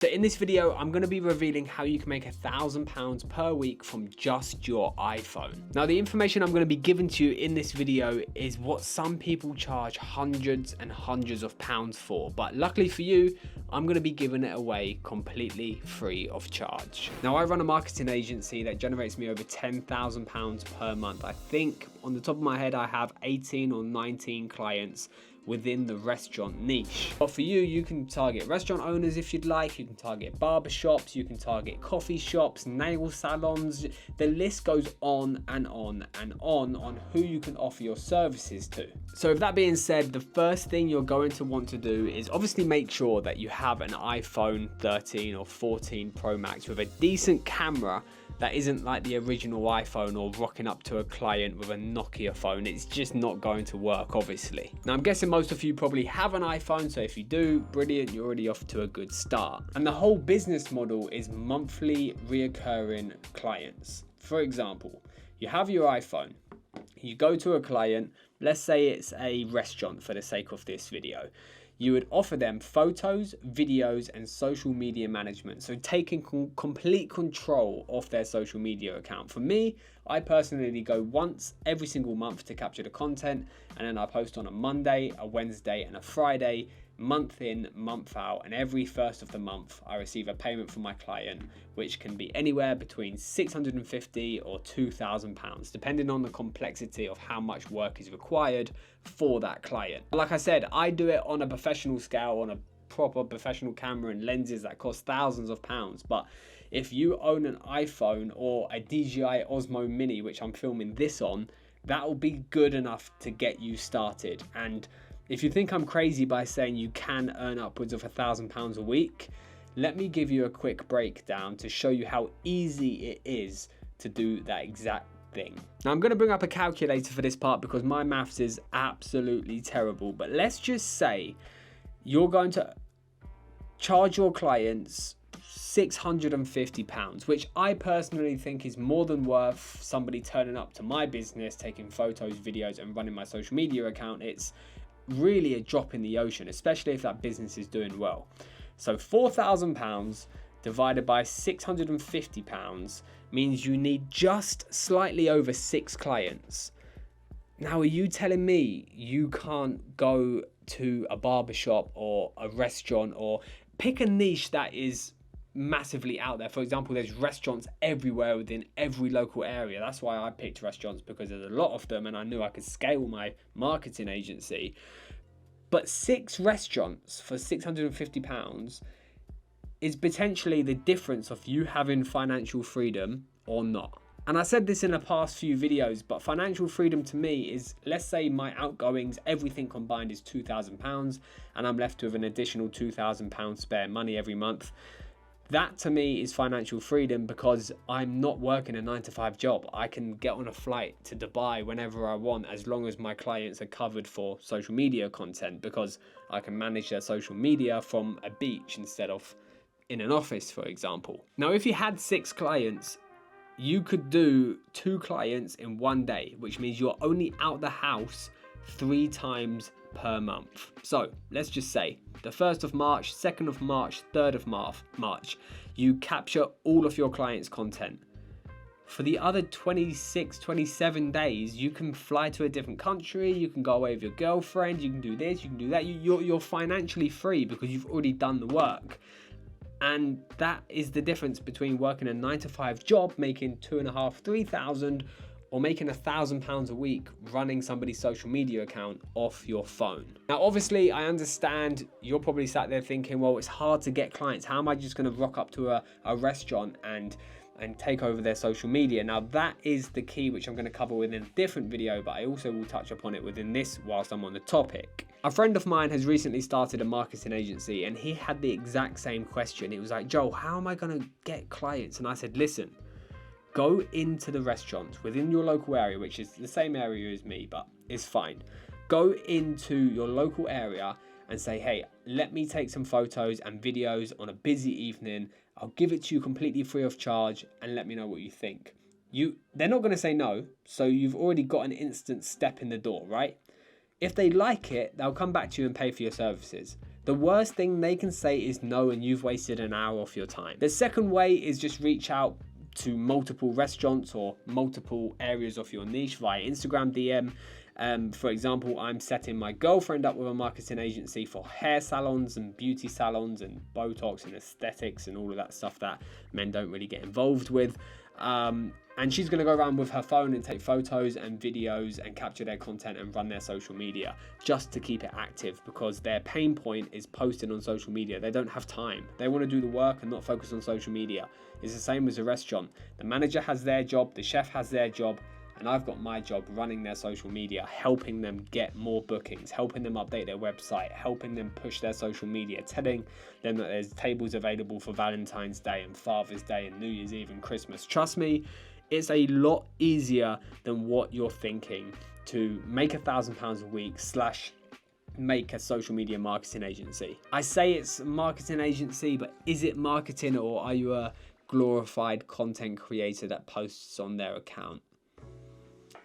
So in this video, I'm going to be revealing how you can make £1,000 per week from just your iPhone. Now, the information I'm going to be giving to you in this video is what some people charge hundreds and hundreds of pounds for, but luckily for you, I'm going to be giving it away completely free of charge. Now, I run a marketing agency that generates me over £10,000 per month. I think on the top of my head, I have 18 or 19 clients within the restaurant niche. But for you, you can target restaurant owners if you'd like, you can target barber shops, you can target coffee shops, nail salons. The list goes on and on and on who you can offer your services to. So with that being said, the first thing you're going to want to do is obviously make sure that you have an iPhone 13 or 14 Pro Max with a decent camera that isn't like the original iPhone or rocking up to a client with a Nokia phone. It's just not going to work, obviously. Now, I'm guessing most of you probably have an iPhone, so if you do, brilliant, you're already off to a good start. And the whole business model is monthly reoccurring clients. For example, you have your iPhone, you go to a client, let's say it's a restaurant for the sake of this video. You would offer them photos, videos, and social media management. So taking complete control of their social media account. For me, I personally go once every single month to capture the content, and then I post on a Monday, a Wednesday, and a Friday, month in, month out, and every first of the month I receive a payment from my client, which can be anywhere between £650 or £2,000, depending on the complexity of how much work is required for that client. Like I said, I do it on a professional scale, on a proper professional camera and lenses that cost thousands of pounds. But if you own an iPhone or a DJI Osmo Mini, which I'm filming this on, that will be good enough to get you started. And if you think I'm crazy by saying you can earn upwards of £1,000 a week, let me give you a quick breakdown to show you how easy it is to do that exact thing. Now, I'm going to bring up a calculator for this part because my maths is absolutely terrible, but let's just say you're going to charge your clients £650, which I personally think is more than worth somebody turning up to my business, taking photos, videos, and running my social media account. It's really a drop in the ocean, especially if that business is doing well. So £4,000 divided by £650 means you need just slightly over 6 clients. Now, are you telling me you can't go to a barbershop or a restaurant or pick a niche that is massively out there? For example, there's restaurants everywhere within every local area. That's why I picked restaurants, because there's a lot of them and I knew I could scale my marketing agency. But 6 restaurants for £650 is potentially the difference of you having financial freedom or not. And I said this in the past few videos, but financial freedom to me is, let's say my outgoings, everything combined is £2,000 and I'm left with an additional £2,000 spare money every month. That to me is financial freedom, because I'm not working a 9-to-5 job. I can get on a flight to Dubai whenever I want, as long as my clients are covered for social media content, because I can manage their social media from a beach instead of in an office, for example. Now, if you had 6 clients, you could do 2 clients in one day, which means you're only out the house 3 times per month. So let's just say the 1st of March, 2nd of March, 3rd of March, you capture all of your clients' content. For the other 26, 27 days, you can fly to a different country, you can go away with your girlfriend, you can do this, you can do that. You're financially free because you've already done the work. And that is the difference between working a 9-to-5 job, making 2,500, 3,000, or making £1,000 a week running somebody's social media account off your phone. Now, obviously, I understand you're probably sat there thinking, well, it's hard to get clients. How am I just going to rock up to a restaurant and take over their social media? Now, that is the key, which I'm going to cover within a different video, but I also will touch upon it within this whilst I'm on the topic. A friend of mine has recently started a marketing agency, and he had the exact same question. It was like, Joel, how am I going to get clients? And I said, listen, go into the restaurants within your local area, which is the same area as me, but it's fine. Go into your local area and say, hey, let me take some photos and videos on a busy evening. I'll give it to you completely free of charge and let me know what you think. They're not going to say no, so you've already got an instant step in the door, right? If they like it, they'll come back to you and pay for your services. The The worst thing they can say is no, and you've wasted an hour off your time. The second way is just reach out to multiple restaurants or multiple areas of your niche via Instagram DM. For example, I'm setting my girlfriend up with a marketing agency for hair salons and beauty salons and Botox and aesthetics and all of that stuff that men don't really get involved with. And she's going to go around with her phone and take photos and videos and capture their content and run their social media just to keep it active, because their pain point is posting on social media. They don't have time. They want to do the work and not focus on social media. It's the same as a restaurant. The manager has their job, the chef has their job, and I've got my job running their social media, helping them get more bookings, helping them update their website, helping them push their social media, telling them that there's tables available for Valentine's Day and Father's Day and New Year's Eve and Christmas. Trust me, it's a lot easier than what you're thinking to make £1,000 a week / make a social media marketing agency. I say it's a marketing agency, but is it marketing, or are you a glorified content creator that posts on their account?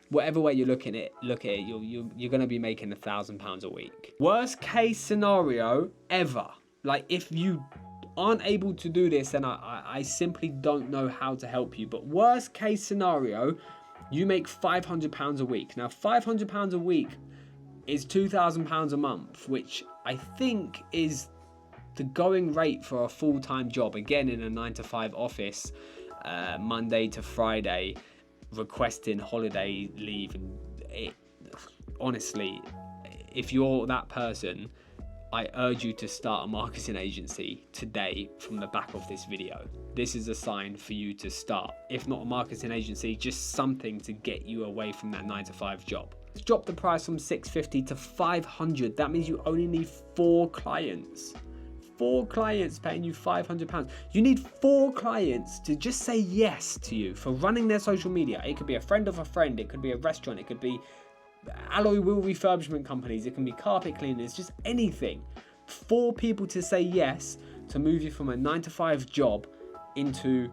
Whatever way you look at it, you're going to be making £1,000 a week. Worst case scenario ever. Like, if you aren't able to do this, then I simply don't know how to help you. But worst case scenario, you make £500 a week. Now, £500 a week is £2,000 a month, which I think is the going rate for a full-time job. Again, in a 9-to-5 office, Monday to Friday, requesting holiday leave. And honestly, if you're that person, I urge you to start a marketing agency today from the back of this video. This is a sign for you to start. If not a marketing agency, just something to get you away from that 9-to-5 job. Drop the price from $650 to $500. That means you only need 4 clients. 4 clients paying you £500. You need 4 clients to just say yes to you for running their social media. It could be a friend of a friend. It could be a restaurant. It could be alloy wheel refurbishment companies. It can be carpet cleaners, just anything. 4 people to say yes to move you from a 9-to-5 job into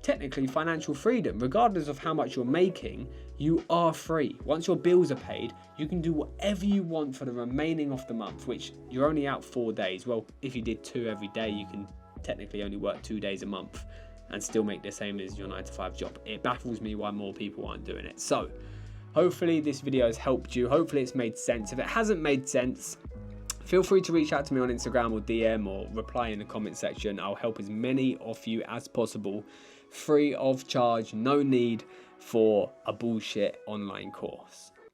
technically financial freedom. Regardless of how much you're making, you are free. Once your bills are paid, you can do whatever you want for the remaining of the month, which you're only out 4 days. Well, if you did 2 every day, you can technically only work 2 days a month and still make the same as your 9-to-5 job. It baffles me why more people aren't doing it. So hopefully this video has helped you. Hopefully it's made sense. If it hasn't made sense, feel free to reach out to me on Instagram or DM or reply in the comment section. I'll help as many of you as possible, free of charge, no need for a bullshit online course.